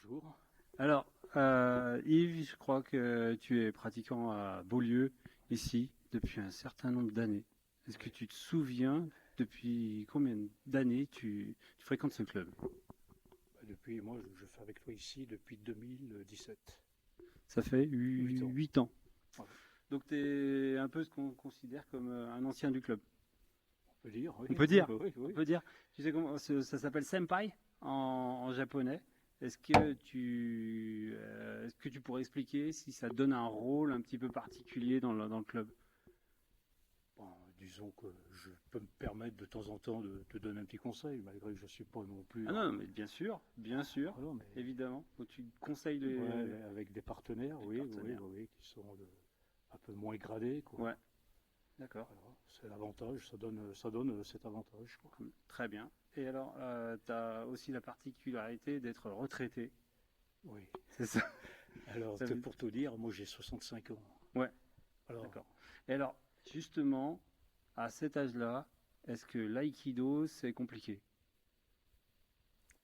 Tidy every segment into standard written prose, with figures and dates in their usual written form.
Bonjour. Alors, Yves, je crois que tu es pratiquant à Beaulieu, ici, depuis un certain nombre d'années. Est-ce que Oui. tu te souviens depuis combien d'années tu fréquentes ce club? Depuis, moi, je fais avec toi ici depuis 2017. Ça fait 8 ans. 8 ans. Ouais. Donc tu es un peu ce qu'on considère comme un ancien du club. On peut dire, oui, On peut oui, dire, oui, on oui. peut dire. Tu sais comment ça s'appelle senpai en japonais. Est-ce que tu pourrais expliquer si ça donne un rôle un petit peu particulier dans le club? Bon, disons que je peux me permettre de temps en temps de te donner un petit conseil, malgré que je ne suis pas non plus Ah non, mais bien sûr, voilà, mais évidemment. Donc tu conseilles ouais, avec des partenaires, les oui, oui, partenaires. oui, oui, qui sont un peu moins gradés, quoi. Ouais, d'accord, Voilà, c'est l'avantage, ça donne cet avantage, quoi. cool, très bien. Et alors, tu as aussi la particularité d'être retraité, Oui. c'est ça? Alors, Ça veut- pour te dire, moi j'ai 65 ans. Ouais, Alors, d'accord. Et alors, justement, à cet âge-là, est-ce que l'aïkido, c'est compliqué?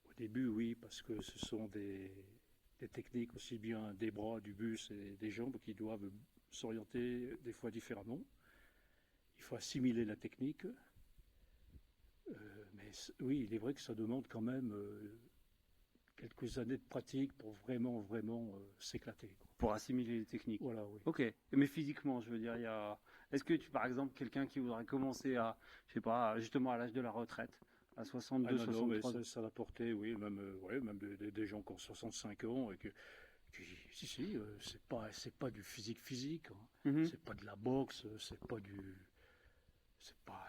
au début, oui, parce que ce sont des techniques aussi bien des bras, du bus et des jambes qui doivent s'orienter des fois différemment. Il faut assimiler la technique. Mais oui, il est vrai que ça demande quand même quelques années de pratique pour vraiment, vraiment s'éclater, quoi. Pour assimiler les techniques. Voilà, oui. Ok, mais physiquement, je veux dire, est-ce que tu, par exemple, quelqu'un qui voudrait commencer à, je sais pas, justement à l'âge de la retraite, à Ah 62, non, non, mais 63 ans? ça l'a porté, oui, même, ouais, même des gens qui ont 65 ans et si, si, c'est pas du physique, hein. Mhm. C'est pas de la boxe,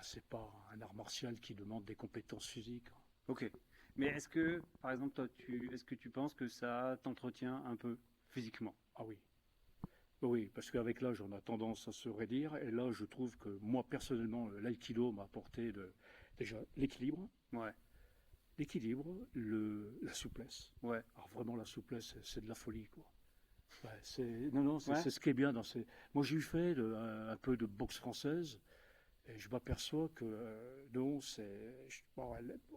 c'est pas un art martial qui demande des compétences physiques, hein. Ok. Mais est-ce que, par exemple, toi, est-ce que tu penses que ça t'entretient un peu physiquement? Ah oui, oui, parce qu'avec l'âge, on a tendance à se raidir. Et là, je trouve que moi, personnellement, l'aïkido m'a apporté déjà l'équilibre, Ouais, la souplesse. ouais, Alors vraiment, la souplesse, c'est de la folie, quoi. Ouais, non, non, ouais. c'est ce qui est bien dans ces. Moi, j'ai eu fait un peu de boxe française. Et je m'aperçois que non, bon,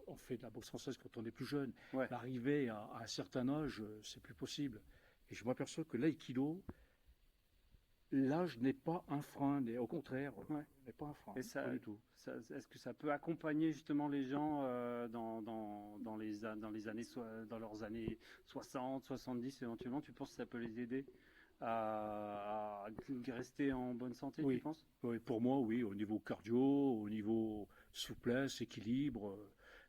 on fait de la boxe française quand on est plus jeune. Ouais. Mais arrivé à un certain âge, c'est plus possible. Et je m'aperçois que l'aïkido, l'âge n'est pas un frein, au contraire, Ouais. n'est pas un frein, Et pas du tout. est-ce que ça peut accompagner justement les gens dans leurs années 60, 70 éventuellement? Tu penses que ça peut les aider à rester en bonne santé, tu Oui, penses? oui, pour moi, oui, au niveau cardio, au niveau souplesse, équilibre,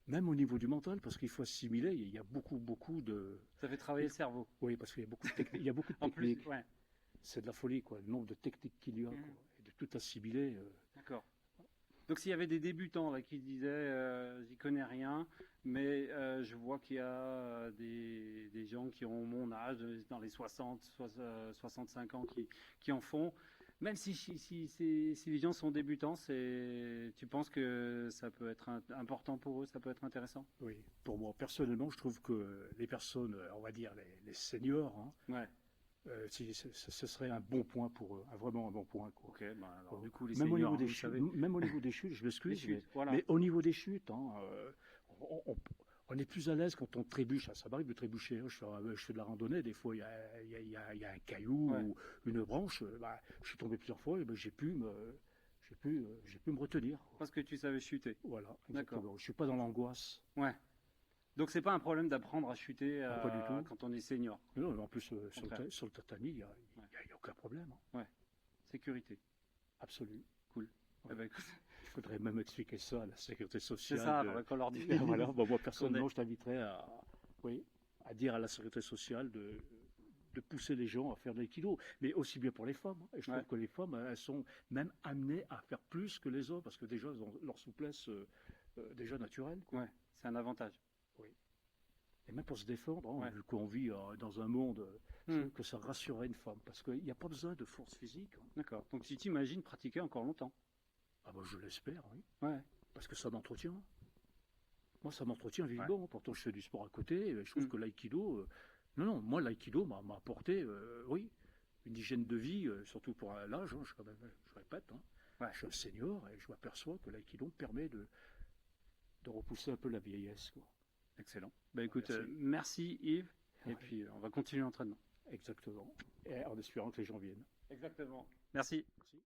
même au niveau du mental, parce qu'il faut assimiler, il y a beaucoup, beaucoup de. Ça fait travailler le cerveau. Oui, parce qu'il y a beaucoup de techniques. Il y a beaucoup de En plus, techniques. ouais. C'est de la folie, quoi, le nombre de techniques qu'il y a, Mhm. quoi. Et de tout assimiler. D'accord. Donc s'il y avait des débutants là qui disaient j'y connais rien, mais je vois qu'il y a des gens qui ont mon âge, dans les 60, 65 ans, qui en font, même si les gens sont débutants, tu penses que ça peut être important pour eux, ça peut être intéressant? Oui, pour moi, personnellement, je trouve que les personnes, on va dire les seniors, hein, Ouais, ce serait un bon point pour eux, vraiment un bon point, quoi. ok, ben alors du coup les Même au seniors, niveau hein, des vous chutes, savez, même au niveau des chutes, je les m'excuse, chutes, voilà. mais au niveau des chutes, hein, on, on- on est plus à l'aise quand on trébuche. Ça m'arrive de trébucher, hein. Je fais de la randonnée, des fois il y a un caillou Ouais, ou une branche. Bah, je suis tombé plusieurs fois et ben, j'ai pu me retenir, quoi. parce que tu savais chuter. Voilà, D'accord. exactement. Je suis pas dans l'angoisse. Ouais. Donc c'est pas un problème d'apprendre à chuter Ah, pas du tout. quand on est senior, Non, en plus, au contraire. sur le tatami, il n'y a, Ouais. il y a- il y a aucun problème, hein. Ouais. Sécurité. Absolu. Cool. Eh Ouais. ben, écoute, Il faudrait même expliquer ça à la sécurité c'est sociale. ça, faudrait qu'on leur dise Voilà, bon, moi qu'on est. personnellement, je t'inviterais oui, à dire à la sécurité sociale de pousser les gens à faire de l'aïkido, mais aussi bien pour les femmes, hein. Et je Ouais, trouve que les femmes, elles sont même amenées à faire plus que les hommes, parce que déjà, elles ont leur souplesse déjà naturelle, quoi. ouais, c'est un avantage. Oui. Et même pour se défendre, hein, Ouais. vu qu'on vit dans un monde, je Hmm, trouve que ça rassurerait une femme, parce qu'il n'y a pas besoin de force physique, hein. d'accord. Donc tu t'imagines pratiquer encore longtemps. Ah ben, je l'espère, oui, Ouais, parce que ça m'entretient. Moi, ça m'entretient ouais. vivement. Pourtant, je fais du sport à côté. Et je trouve Hmm, que l'aïkido, non, non, moi, l'aïkido m'a apporté, oui, une hygiène de vie, surtout pour l'âge, hein, je répète, hein, ouais, je suis un senior et je m'aperçois que l'aïkido me permet de repousser un peu la vieillesse, quoi. excellent. Ben Ah, écoute, merci. merci Yves. Et puis, on va continuer l'entraînement. Exactement. Et en espérant que les gens viennent. Exactement. Merci. Merci.